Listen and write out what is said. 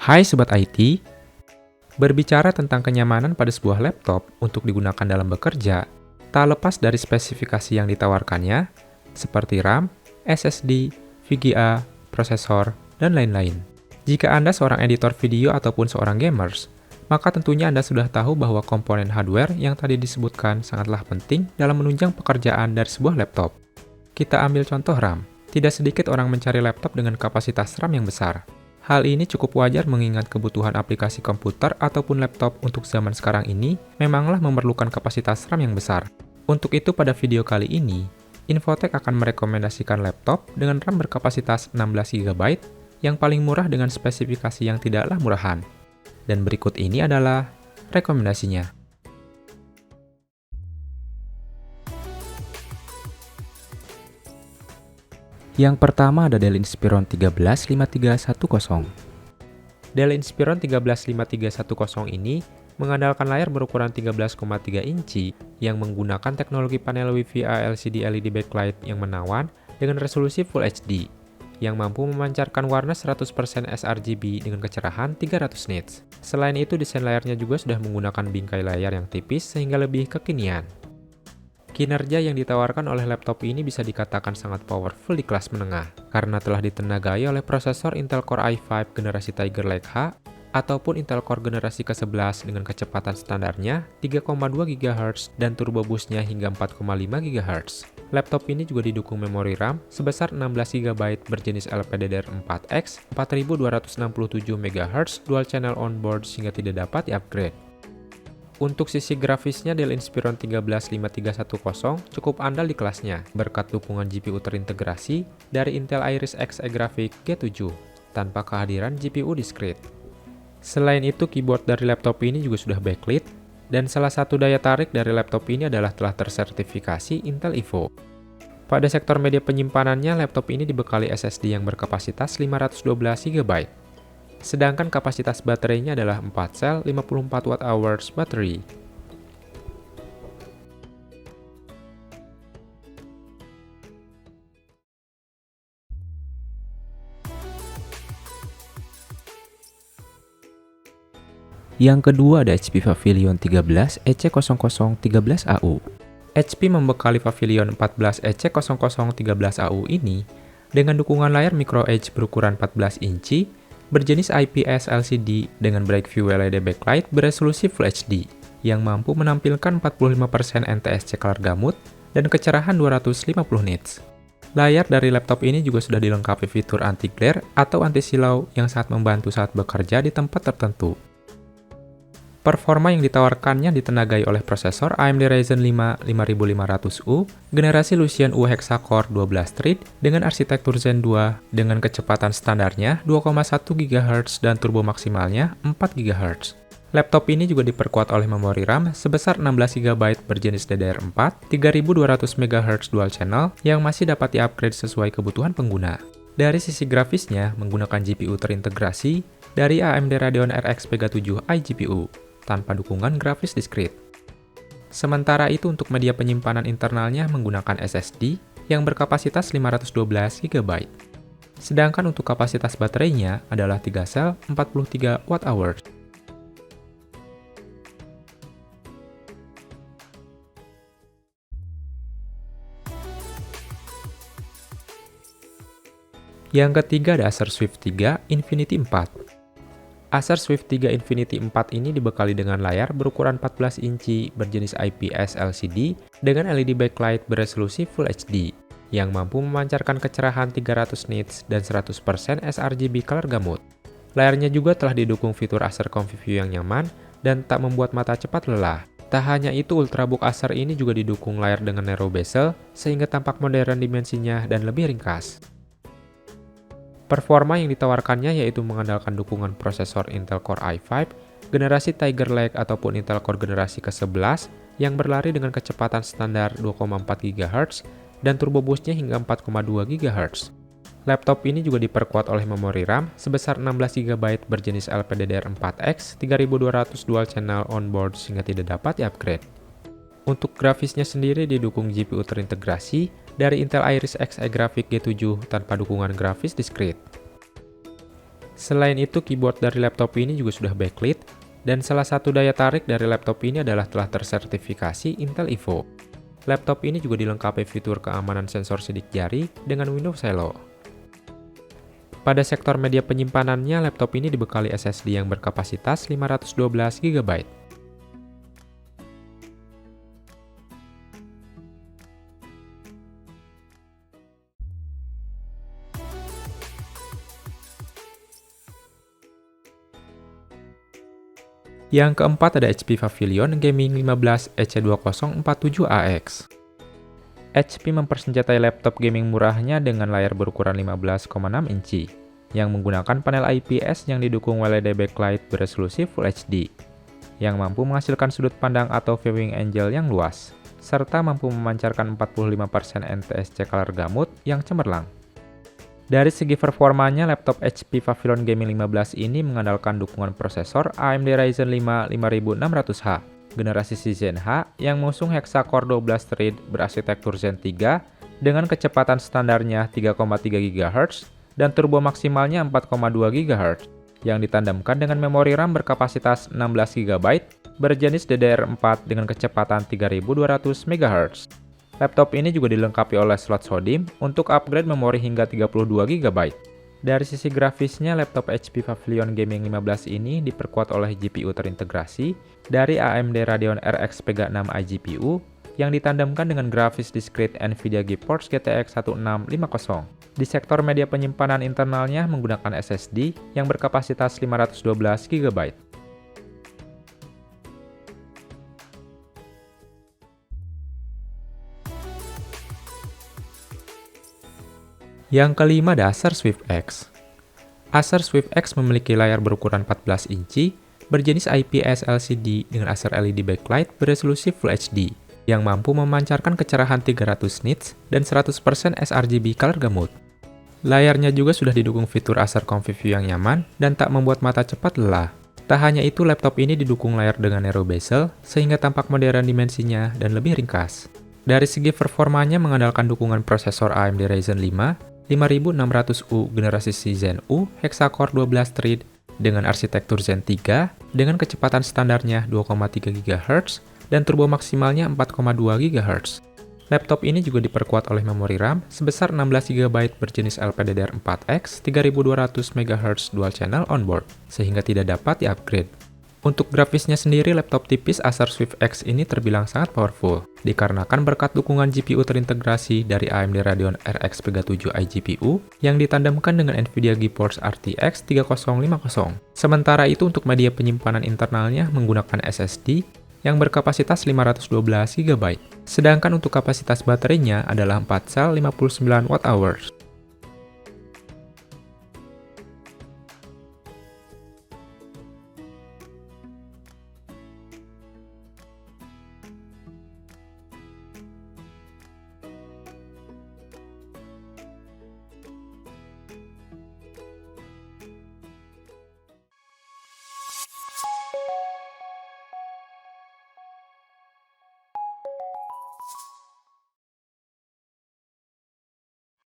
Hai Sobat IT, berbicara tentang kenyamanan pada sebuah laptop untuk digunakan dalam bekerja, tak lepas dari spesifikasi yang ditawarkannya, seperti RAM, SSD, VGA, prosesor, dan lain-lain. Jika Anda seorang editor video ataupun seorang gamers, maka tentunya Anda sudah tahu bahwa komponen hardware yang tadi disebutkan sangatlah penting dalam menunjang pekerjaan dari sebuah laptop. Kita ambil contoh RAM. Tidak sedikit orang mencari laptop dengan kapasitas RAM yang besar. Hal ini cukup wajar mengingat kebutuhan aplikasi komputer ataupun laptop untuk zaman sekarang ini memanglah memerlukan kapasitas RAM yang besar. Untuk itu pada video kali ini, Infotech akan merekomendasikan laptop dengan RAM berkapasitas 16GB yang paling murah dengan spesifikasi yang tidaklah murahan. Dan berikut ini adalah rekomendasinya. Yang pertama ada Dell Inspiron 135310. Dell Inspiron 135310 ini mengandalkan layar berukuran 13,3 inci yang menggunakan teknologi panel WiFi LCD LED backlight yang menawan dengan resolusi Full HD yang mampu memancarkan warna 100% sRGB dengan kecerahan 300 nits. Selain itu, desain layarnya juga sudah menggunakan bingkai layar yang tipis sehingga lebih kekinian. Kinerja yang ditawarkan oleh laptop ini bisa dikatakan sangat powerful di kelas menengah, karena telah ditenagai oleh prosesor Intel Core i5 generasi Tiger Lake H ataupun Intel Core generasi ke-11 dengan kecepatan standarnya 3,2 GHz dan turbo boost-nya hingga 4,5 GHz. Laptop ini juga didukung memori RAM sebesar 16 GB berjenis LPDDR4X 4267 MHz dual channel onboard sehingga tidak dapat di-upgrade. Untuk sisi grafisnya, Dell Inspiron 135310 cukup andal di kelasnya, berkat dukungan GPU terintegrasi dari Intel Iris Xe Graphics G7, tanpa kehadiran GPU discrete. Selain itu, keyboard dari laptop ini juga sudah backlit, dan salah satu daya tarik dari laptop ini adalah telah tersertifikasi Intel Evo. Pada sektor media penyimpanannya, laptop ini dibekali SSD yang berkapasitas 512 GB. Sedangkan kapasitas baterainya adalah 4 sel 54 Wh baterai. Yang kedua ada HP Pavilion 13 EC0013AU. HP membekali Pavilion 14 EC0013AU ini dengan dukungan layar micro edge berukuran 14 inci berjenis IPS LCD dengan Brightview LED backlight beresolusi Full HD yang mampu menampilkan 45% NTSC color gamut dan kecerahan 250 nits. Layar dari laptop ini juga sudah dilengkapi fitur anti-glare atau anti-silau yang sangat membantu saat bekerja di tempat tertentu. Performa yang ditawarkannya ditenagai oleh prosesor AMD Ryzen 5 5500U, generasi Lucian U Hexa-core 12 thread dengan arsitektur Zen 2 dengan kecepatan standarnya 2,1 GHz dan turbo maksimalnya 4 GHz. Laptop ini juga diperkuat oleh memori RAM sebesar 16 GB berjenis DDR4, 3200 MHz dual channel yang masih dapat di-upgrade sesuai kebutuhan pengguna. Dari sisi grafisnya, menggunakan GPU terintegrasi dari AMD Radeon RX Vega 7 iGPU, tanpa dukungan grafis discrete. Sementara itu untuk media penyimpanan internalnya menggunakan SSD yang berkapasitas 512 GB. Sedangkan untuk kapasitas baterainya adalah 3 sel 43 Wh. Yang ketiga ada Acer Swift 3 Infinity 4. Acer Swift 3 Infinity 4 ini dibekali dengan layar berukuran 14 inci berjenis IPS LCD dengan LED backlight beresolusi Full HD yang mampu memancarkan kecerahan 300 nits dan 100% sRGB color gamut. Layarnya juga telah didukung fitur Acer Comfy View yang nyaman dan tak membuat mata cepat lelah. Tak hanya itu, Ultrabook Acer ini juga didukung layar dengan narrow bezel sehingga tampak modern dimensinya dan lebih ringkas. Performa yang ditawarkannya yaitu mengandalkan dukungan prosesor Intel Core i5 generasi Tiger Lake ataupun Intel Core generasi ke-11 yang berlari dengan kecepatan standar 2,4 GHz dan turbo boost-nya hingga 4,2 GHz. Laptop ini juga diperkuat oleh memori RAM sebesar 16 GB berjenis LPDDR4X 3200 dual channel onboard sehingga tidak dapat di-upgrade. Untuk grafisnya sendiri didukung GPU terintegrasi dari Intel Iris Xe Graphics G7 tanpa dukungan grafis discrete. Selain itu, keyboard dari laptop ini juga sudah backlit, dan salah satu daya tarik dari laptop ini adalah telah tersertifikasi Intel Evo. Laptop ini juga dilengkapi fitur keamanan sensor sidik jari dengan Windows Hello. Pada sektor media penyimpanannya, laptop ini dibekali SSD yang berkapasitas 512 GB. Yang keempat ada HP Pavilion Gaming 15 EC2047AX. HP mempersenjatai laptop gaming murahnya dengan layar berukuran 15,6 inci, yang menggunakan panel IPS yang didukung LED backlight beresolusi Full HD, yang mampu menghasilkan sudut pandang atau viewing angle yang luas, serta mampu memancarkan 45% NTSC color gamut yang cemerlang. Dari segi performanya, laptop HP Pavilion Gaming 15 ini mengandalkan dukungan prosesor AMD Ryzen 5 5600H, generasi Zen H yang mengusung hexa-core 12 thread berarsitektur Zen 3 dengan kecepatan standarnya 3,3 GHz dan turbo maksimalnya 4,2 GHz, yang ditandemkan dengan memori RAM berkapasitas 16 GB berjenis DDR4 dengan kecepatan 3200 MHz. Laptop ini juga dilengkapi oleh slot SODIMM untuk upgrade memori hingga 32 GB. Dari sisi grafisnya, laptop HP Pavilion Gaming 15 ini diperkuat oleh GPU terintegrasi dari AMD Radeon RX Vega 6 iGPU yang ditandemkan dengan grafis discrete NVIDIA GeForce GTX 1650. Di sektor media penyimpanan internalnya menggunakan SSD yang berkapasitas 512 GB. Yang kelima ada Acer Swift X. Acer Swift X memiliki layar berukuran 14 inci, berjenis IPS LCD dengan Acer LED backlight beresolusi Full HD, yang mampu memancarkan kecerahan 300 nits dan 100% sRGB color gamut. Layarnya juga sudah didukung fitur Acer Comfy View yang nyaman dan tak membuat mata cepat lelah. Tak hanya itu, laptop ini didukung layar dengan narrow bezel, sehingga tampak modern dimensinya dan lebih ringkas. Dari segi performanya mengandalkan dukungan prosesor AMD Ryzen 5 5600U generasi Zen U hexa-core 12 thread dengan arsitektur Zen 3 dengan kecepatan standarnya 2,3 GHz dan turbo maksimalnya 4,2 GHz. Laptop ini juga diperkuat oleh memori RAM sebesar 16 GB berjenis LPDDR4X 3200 MHz dual channel onboard, sehingga tidak dapat di-upgrade. Untuk grafisnya sendiri, laptop tipis Acer Swift X ini terbilang sangat powerful, dikarenakan berkat dukungan GPU terintegrasi dari AMD Radeon RX Vega 7 iGPU yang ditandemkan dengan NVIDIA GeForce RTX 3050. Sementara itu untuk media penyimpanan internalnya menggunakan SSD yang berkapasitas 512 GB. Sedangkan untuk kapasitas baterainya adalah 4 sel 59 Wh.